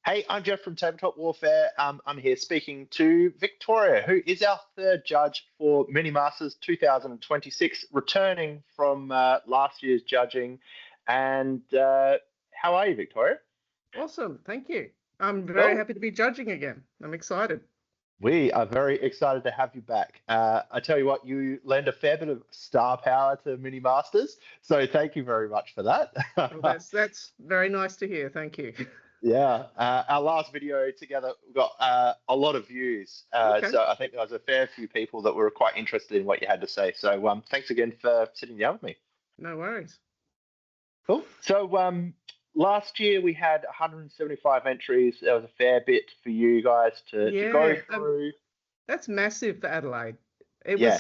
Hey, I'm Jeff from Tabletop Warfare. I'm here speaking to Victoria, who is our third judge for Mini Masters 2026, returning from last year's judging. And how are you, Victoria? Awesome. Thank you. I'm very Well, happy to be judging again. I'm excited. we are very excited to have you back. I tell you what, you lend a fair bit of star power to Mini Masters, so thank you very much for that. Well, that's very nice to hear. Thank you. Yeah, our last video together got a lot of views, Okay. so I think there was a fair few people that were quite interested in what you had to say. So thanks again for sitting down with me. No worries. Cool. So last year we had 175 entries. There was a fair bit for you guys to go Yeah, through. that's massive for Adelaide. Yeah,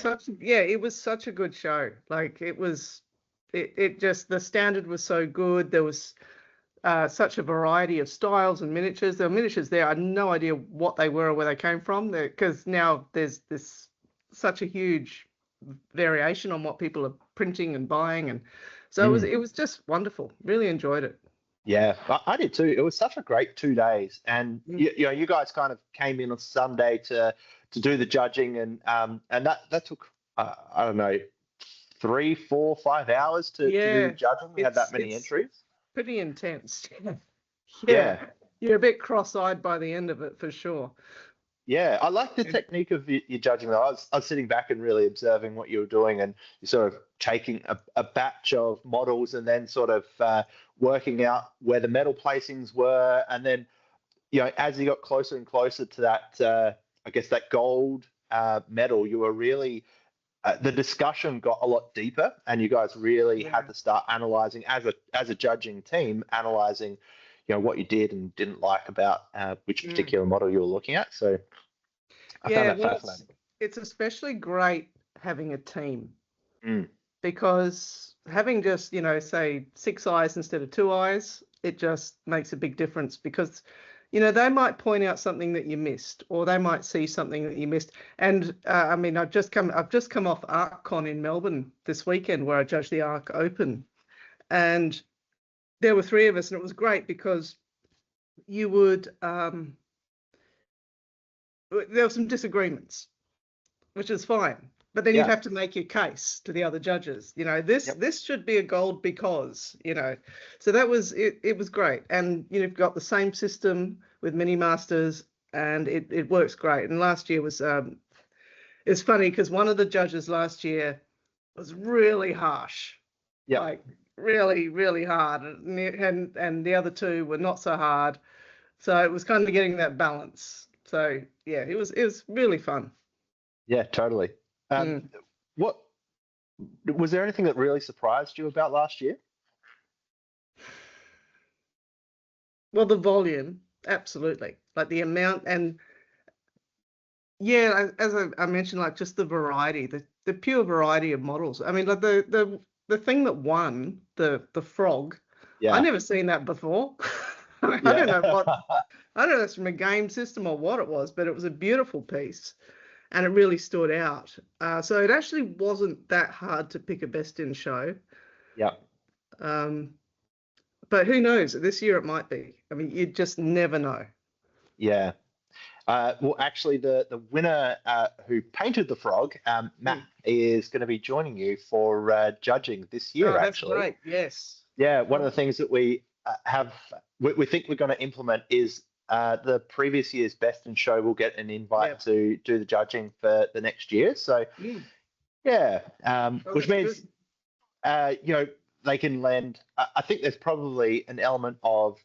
It was such a good show. Like it just, the standard was so good. There was such a variety of styles and miniatures. There were miniatures there. I had no idea what they were or where they came from. Because now there's this such a huge variation on what people are printing and buying, and so mm, it was just wonderful. Really enjoyed it. yeah, I did too. It was such a great 2 days, and Mm. you guys kind of came in on Sunday to do the judging, and that took I don't know 3, 4, 5 hours to do the Yeah, judging. We had that many it's entries. pretty intense. Yeah, Yeah, you're a bit cross-eyed by the end of it for sure. yeah. I like the And technique of your judging though. I was sitting back and really observing what you were doing, and you're sort of taking a batch of models and then sort of working out where the metal placings were, and then as you got closer and closer to that, I guess that gold medal, you were really the discussion got a lot deeper, and you guys really had yeah, to start analyzing as a judging team, analyzing, what you did and didn't like about which mm. particular model you were looking at. So I found Yeah. that Well, fascinating. it's especially great having a team, Mm, because having just, say 6 eyes instead of 2 eyes, it just makes a big difference, because they might point out something that you missed, or they might see something that you missed. And I mean, I've just come off ArcCon in Melbourne this weekend, where I judged the Arc Open, and there were three of us, and it was great because you would there were some disagreements, which is fine. But then you'd yeah. have to make your case to the other judges. This Yep. this should be a gold because. So that was it. It was great, and you've got the same system with mini masters, and it works great. And last year was it's funny because one of the judges last year was really harsh, Yep. like really really hard, and the other two were not so hard. So it was kind of getting that balance. So yeah, it was really fun. Yeah. Totally. Um, Mm. what was there anything that really surprised you about last year? Well, the volume, absolutely. Like the amount, and yeah, as I mentioned, like just the variety, the pure variety of models. I mean, like the thing that won, the frog, I Yeah. never seen that before. I don't know Yeah. what, I don't know if it's from a game system or what it was, but it was a beautiful piece, and it really stood out. So it actually wasn't that hard to pick a best in show. Yeah. Um, but who knows? This year it might be. I mean, you just never know. Yeah. Well, actually, the winner who painted the frog, Matt, Mm. is going to be joining you for judging this year, Oh, that's actually. great. Yes. Yeah, one of the Awesome. things that we think we're going to implement is the previous year's best in show will get an Yeah. invite to do the judging for the next year. So, Mm. yeah, Oh, which that's means, good. uh, you know, they can lend. I think there's probably an element of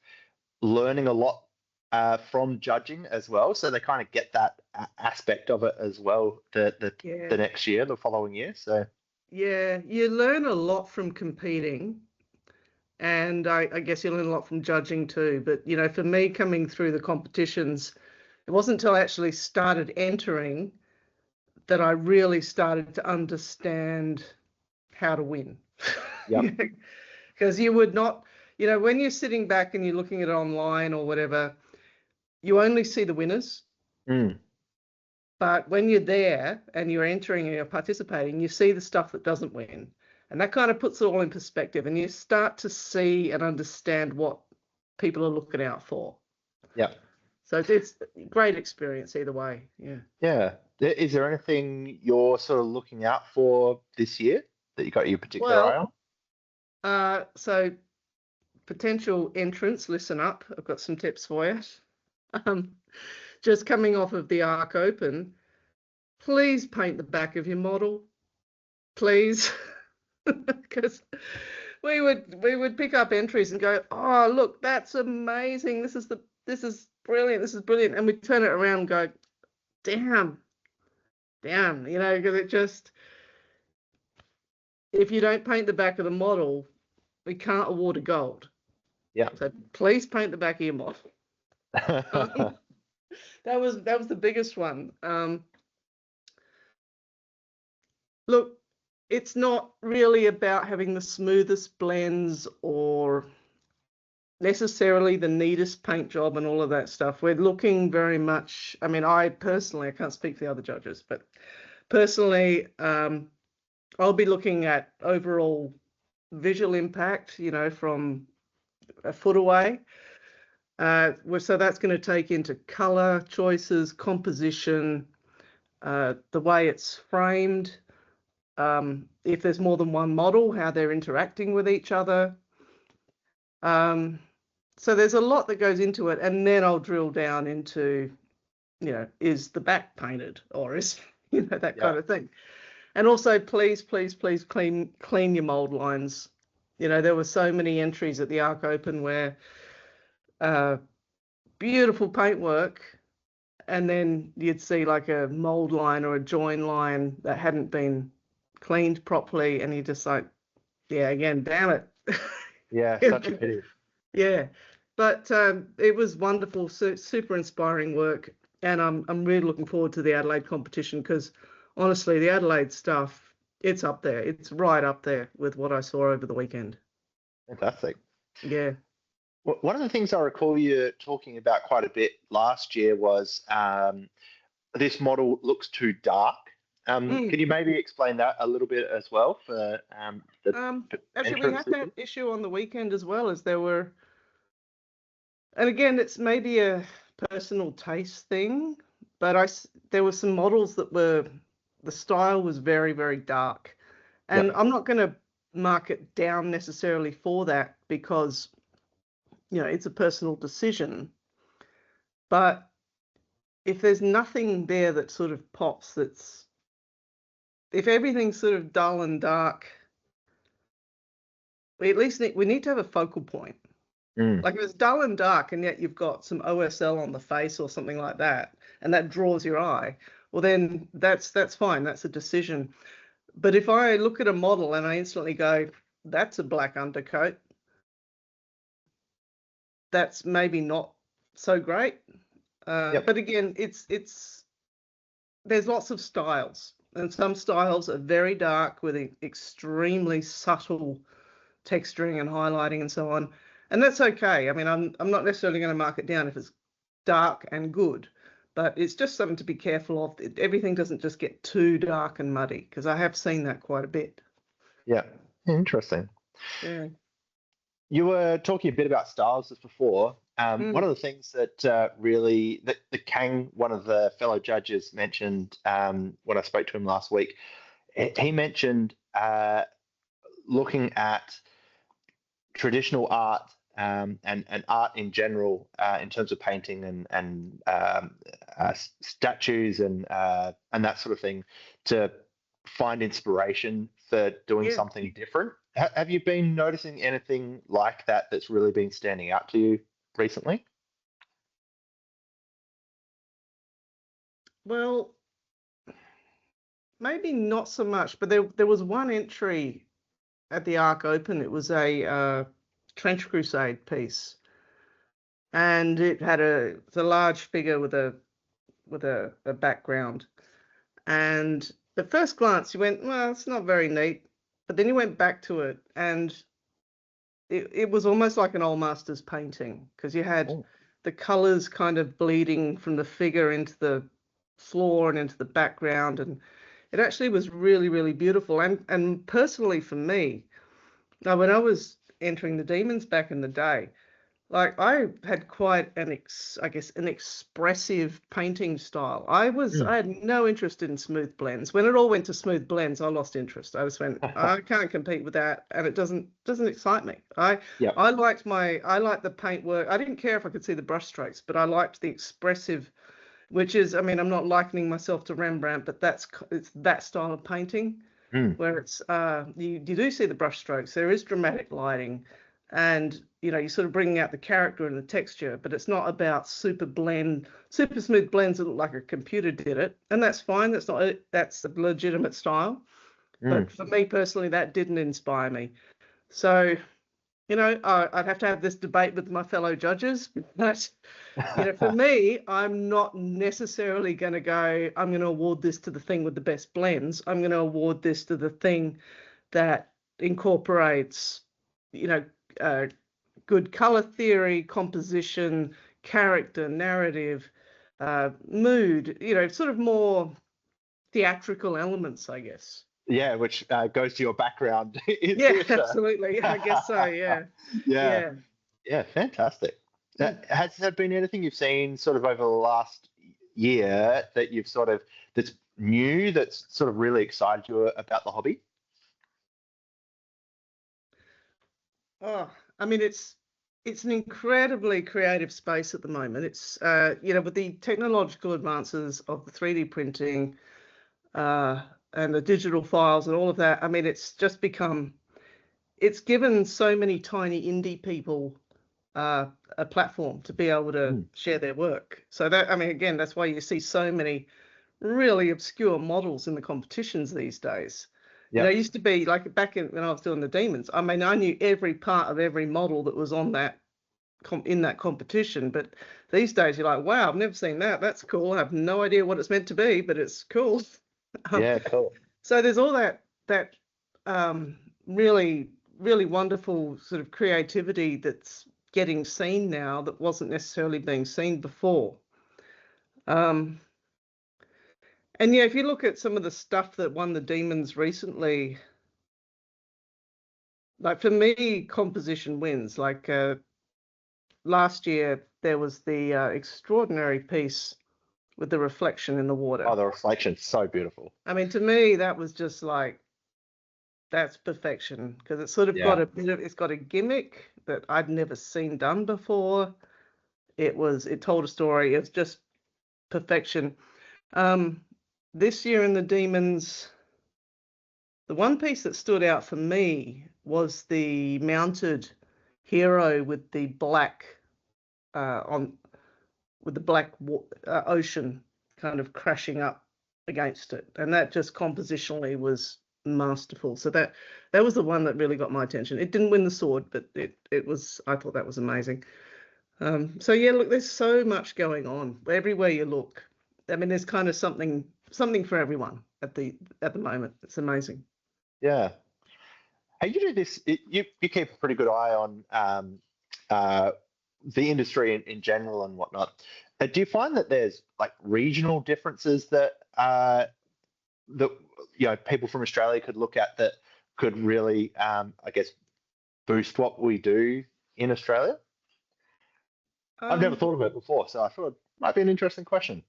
learning a lot from judging as well. So they kind of get that aspect of it as well the Yeah. next year, the following year. So Yeah. You learn a lot from competing, and I guess you learn a lot from judging too. But, for me, coming through the competitions, it wasn't until I actually started entering that I really started to understand how to win. yep, Because you would not, when you're sitting back and you're looking at it online or whatever, you only see the winners. mm, But when you're there and you're entering and you're participating, you see the stuff that doesn't win. And that kind of puts it all in perspective, and you start to see and understand what people are looking out for. Yeah. So it's a great experience either way. Yeah. Yeah. Is there anything you're sort of looking out for this year that you got your particular eye Well, on? so potential entrants, listen up. I've got some tips for you. Um, just coming off of the Arc Open, please paint the back of your model, please, because we would pick up entries and go, oh look, that's amazing. This is brilliant. This is brilliant, and we turn it around and go, damn, because it just, if you don't paint the back of the model, we can't award a gold. Yeah. So please paint the back of your model. That was the biggest one. Look, it's not really about having the smoothest blends or necessarily the neatest paint job and all of that stuff. We're looking very much, I mean, I can't speak for the other judges, but personally, I'll be looking at overall visual impact, from a foot away. So that's going to take into color choices, composition, the way it's framed, if there's more than one model, how they're interacting with each other. So there's a lot that goes into it, and then I'll drill down into, is the back painted, or is, that kind of thing. And also, please, please, please clean your mold lines. There were so many entries at the Arc Open where beautiful paintwork, and then you'd see like a mold line or a join line that hadn't been cleaned properly, and you're just like, yeah, again, damn it. Yeah, such a pity. Yeah, but it was wonderful, super inspiring work, and I'm really looking forward to the Adelaide competition, because honestly, the Adelaide stuff, it's up there. It's right up there with what I saw over the weekend. Fantastic. Yeah. One of the things I recall you talking about quite a bit last year was this model looks too dark. Can you maybe explain that a little bit as well for the Actually, we had that issue on the weekend as well, as there were, and again, it's maybe a personal taste thing, but there were some models that the style was very, very dark. And I'm not going to mark it down necessarily for that, because, it's a personal decision. But if there's nothing there that sort of pops, if everything's sort of dull and dark, we at least we need to have a focal point. Like if it's dull and dark and yet you've got some OSL on the face or something like that, and that draws your eye, well then that's fine. That's a decision. But if I look at a model and I instantly go, that's a black undercoat, that's maybe not so great. But again, there's lots of styles, and some styles are very dark with extremely subtle texturing and highlighting and so on. And that's okay. I mean, I'm not necessarily going to mark it down if it's dark and good, but it's just something to be careful of. Everything doesn't just get too dark and muddy, because I have seen that quite a bit. Yeah, interesting. Yeah. You were talking a bit about styles just before. One of the things that really the Kang, one of the fellow judges, mentioned when I spoke to him last week, he mentioned looking at traditional art and art in general in terms of painting and statues and that sort of thing, to find inspiration for doing something different. Have you been noticing anything like that that's really been standing out to you recently? Well, maybe not so much, but there was one entry at the Arc Open. It was a Trench Crusade piece, and it had it's a large figure with a background. And at first glance, you went, well, it's not very neat. But then you went back to it, and it was almost like an old master's painting, because you had the colors kind of bleeding from the figure into the floor and into the background, and it actually was really, really beautiful. And personally for me, now when I was entering the demons back in the day, Like I had quite I guess, an expressive painting style. I had no interest in smooth blends. When it all went to smooth blends, I lost interest. I just went, I can't compete with that, and it doesn't excite me. Yep. I liked the paint work. I didn't care if I could see the brush strokes, but I liked the expressive, which is, I mean, I'm not likening myself to Rembrandt, but it's that style of painting Mm. where it's you do see the brush strokes. There is dramatic lighting, and you're sort of bringing out the character and the texture, but it's not about super smooth blends that look like a computer did it, and that's fine. That's a legitimate style. Mm. But for me personally, that didn't inspire me. So I'd have to have this debate with my fellow judges, but for me, I'm not necessarily going to go, I'm going to award this to the thing with the best blends. I'm going to award this to the thing that incorporates, you know, uh, good color theory, composition, character, narrative, mood, sort of more theatrical elements, I guess. Yeah, which goes to your background in Yeah, theatre. absolutely. I guess so. Yeah. Yeah, Yeah. yeah, fantastic. Mm. Has there been anything you've seen sort of over the last year that you've sort of that's new that's sort of really excited you about the hobby? Oh, I mean, it's an incredibly creative space at the moment. It's with the technological advances of the 3D printing and the digital files and all of that. I mean, it's given so many tiny indie people a platform to be able to Mm. share their work. So that, I mean, again, that's why you see so many really obscure models in the competitions these days. It Yep. used to be like back when I was doing the demons. I mean, I knew every part of every model that was on that in that competition. But these days, you're like, wow, I've never seen that. That's cool. I have no idea what it's meant to be, but it's cool. Um, Yeah, cool. so there's all that um, really really wonderful sort of creativity that's getting seen now that wasn't necessarily being seen before. Um, and yeah, if you look at some of the stuff that won the Demons recently, like for me, composition wins. Like last year, there was the extraordinary piece with the reflection in the Oh, water. the reflection's so beautiful. I mean, to me, that was just like that's perfection because it's sort of Yeah. got it's got a gimmick that I'd never seen done before. It told a story. It's just perfection. Um, this year in the Demons, the one piece that stood out for me was the mounted hero with the black on with the black ocean kind of crashing up against it, and that just compositionally was masterful. So that was the one that really got my attention. It didn't win the sword, but it was. I thought that was amazing. So yeah, look, there's so much going on everywhere you look. I mean, there's kind of something for everyone at the moment. It's amazing. Yeah. Hey, you do this. You keep a pretty good eye on uh, the industry in general and whatnot. Do you find that there's like regional differences that people from Australia could look at that could really, I guess, boost what we do in Australia? I've never Um, thought of it before, so I thought it might be an interesting question.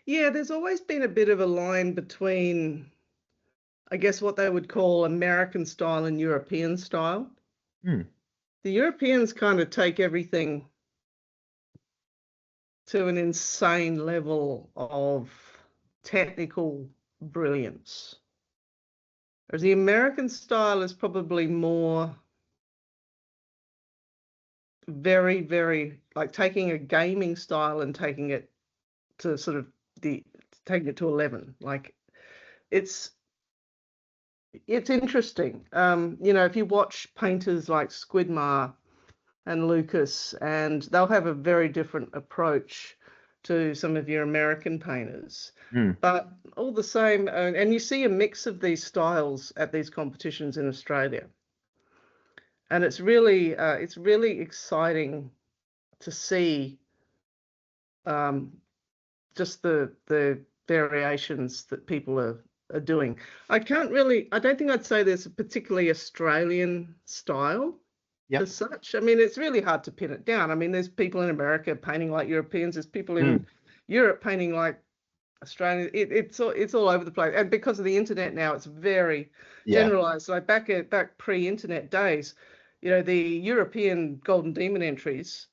yeah, there's always been a bit of a line between, I guess, what they would call American style and European style. Hmm. The Europeans kind of take everything to an insane level of technical brilliance. Whereas the American style is probably more very, very like taking a gaming style and taking it to sort of taking it to 11. Like it's it's interesting. If you watch painters like Squidmar and Lucas, and they'll have a very different approach to some of your American painters. Hmm. But all the same, and you see a mix of these styles at these competitions in Australia, and it's really exciting to see um, just the variations that people are doing. I don't think I'd say there's a particularly Australian style. Yep. as such. I mean, it's really hard to pin it down. I mean, there's people in America painting like Europeans. There's people Mm. in Europe painting like Australians. It's all over the place. And because of the internet now, it's very Yeah. generalized. Like back pre-internet days, the European Golden Demon entries,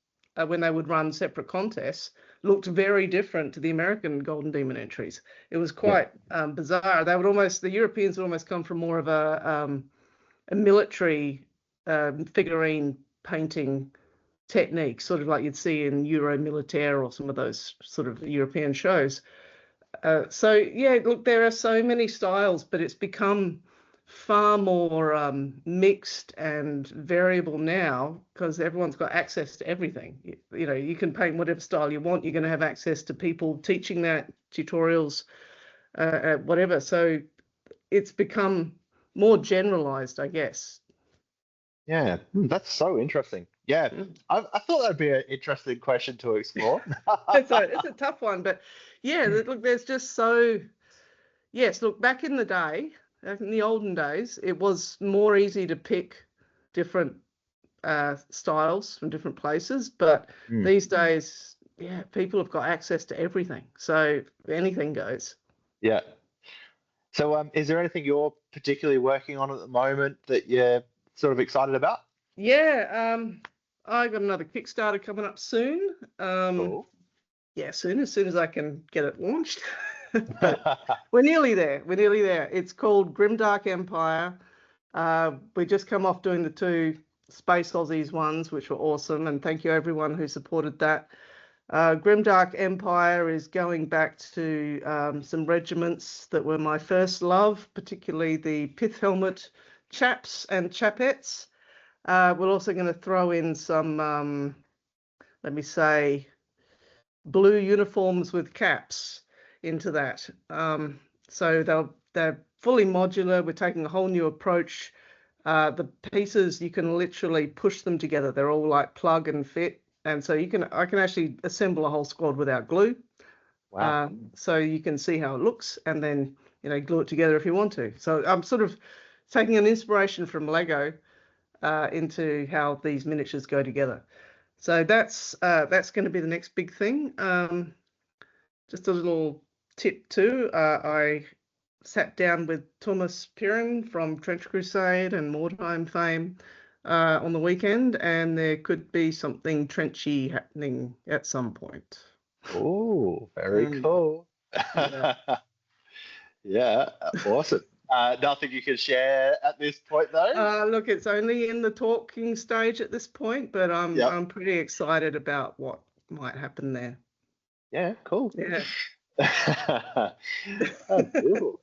when they would run separate contests, looked very different to the American Golden Demon entries. It was quite bizarre. The Europeans would almost come from more of a military figurine painting technique, sort of like you'd see in Euro Militaire or some of those sort of European shows. So yeah, look, there are so many styles, but it's become far more mixed and variable now because everyone's got access to everything. You can paint whatever style you want. You're going to have access to people teaching that, tutorials, whatever. So it's become more generalized, I guess. Yeah. That's so interesting. Yeah. Mm. I thought that'd be an interesting question to explore. It's a tough one, but yeah, look, there's just yes, look, back in the day, back in the olden days, it was more easy to pick different styles from different places, but Mm. these days, yeah, people have got access to everything, so anything goes. Yeah. So, is there anything you're particularly working on at the moment that you're sort of excited about? Yeah, I got another Kickstarter coming up soon. Cool. Yeah, as soon as I can get it launched. But we're nearly there. We're nearly there. It's called Grimdark Empire. We just come off doing the 2 Space Aussies ones, which were awesome, and thank you everyone who supported that. Grimdark Empire is going back to some regiments that were my first love, particularly the Pith Helmet chaps and chapettes. We're also going to throw in some, let me say, blue uniforms with caps into that. So they're fully modular. We're taking a whole new approach. The pieces, you can literally push them together. They're all like plug and fit. And so I can actually assemble a whole squad without glue. Wow. So you can see how it looks and then, glue it together if you want to. So I'm sort of taking an inspiration from Lego into how these miniatures go together. So that's going to be the next big thing. Just a little tip too. I sat down with Thomas Piran from Trench Crusade and Mordheim fame on the weekend, and there could be something trenchy happening at some point. Oh, very cool. Yeah. Yeah, awesome. Nothing you can share at this point, though. Look, it's only in the talking stage at this point, but Yep. I'm pretty excited about what might happen there. Yeah, cool. Yeah. Oh, cool.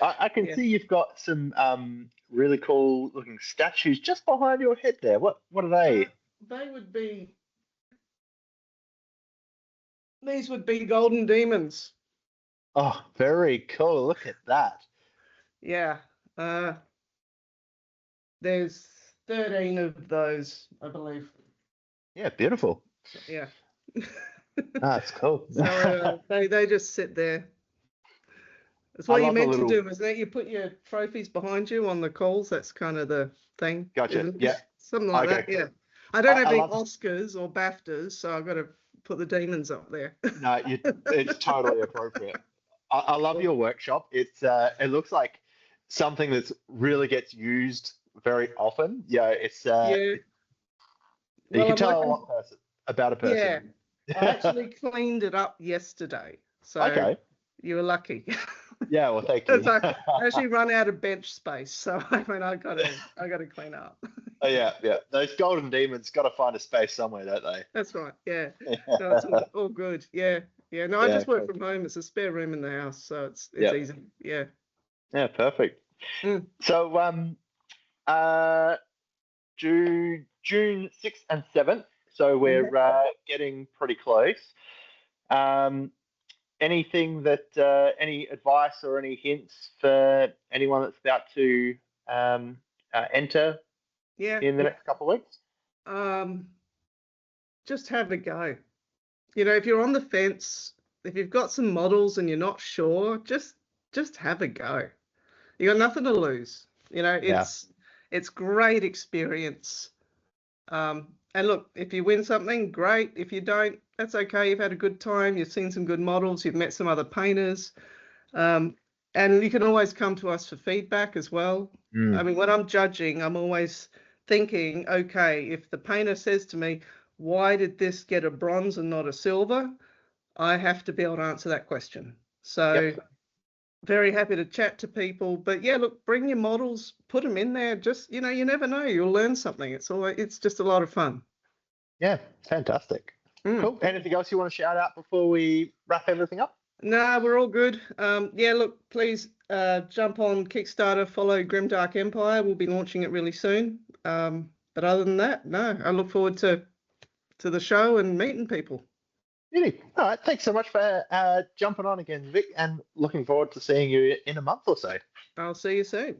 I can Yeah. see you've got some really cool looking statues just behind your head there. What are they? These would be golden demons. Oh, very cool. Look at that. Yeah. There's 13 of those, I believe. Yeah, beautiful. Yeah. That's cool. So they just sit there. That's what you're meant to do, isn't it? You put your trophies behind you on the calls. That's kind of the thing. Gotcha. Yeah. Something like that. Yeah. I don't have any Oscars or BAFTAs, so I've got to put the demons up there. No, it's totally appropriate. I love your workshop. It looks like something that really gets used very often. Yeah, it's you can tell a lot about a person. Yeah, I actually cleaned it up yesterday, so okay. You were lucky. Yeah, well, thank you. I actually run out of bench space, so I got to clean up. Oh, yeah. Those golden demons got to find a space somewhere, don't they? That's right. Yeah. No, it's all good. Yeah. No, I just work from home. It's a spare room in the house, so it's easy. Yeah. Yeah, perfect. Mm. So, June 6th and 7th. So we're getting pretty close. Anything that any advice or any hints for anyone that's about to enter in the next couple of weeks? Just have a go. If you're on the fence, if you've got some models and you're not sure, just have a go. You got nothing to lose. It's great experience. And look, if you win something, great. If you don't, that's okay. You've had a good time. You've seen some good models. You've met some other painters. And you can always come to us for feedback as well. I mean, when I'm judging, I'm always thinking, okay, if the painter says to me, why did this get a bronze and not a silver? I have to be able to answer that question. So Yep. very happy to chat to people. But yeah, look, bring your models, put them in there. Just, you never know. You'll learn something. It's just a lot of fun. Yeah, fantastic. Cool. Anything else you want to shout out before we wrap everything up? No, we're all good. Yeah, look, please jump on Kickstarter, follow Grimdark Empire. We'll be launching it really soon. But other than that, no, I look forward to the show and meeting people. Really? All right. Thanks so much for jumping on again, Vic, and looking forward to seeing you in a month or so. I'll see you soon.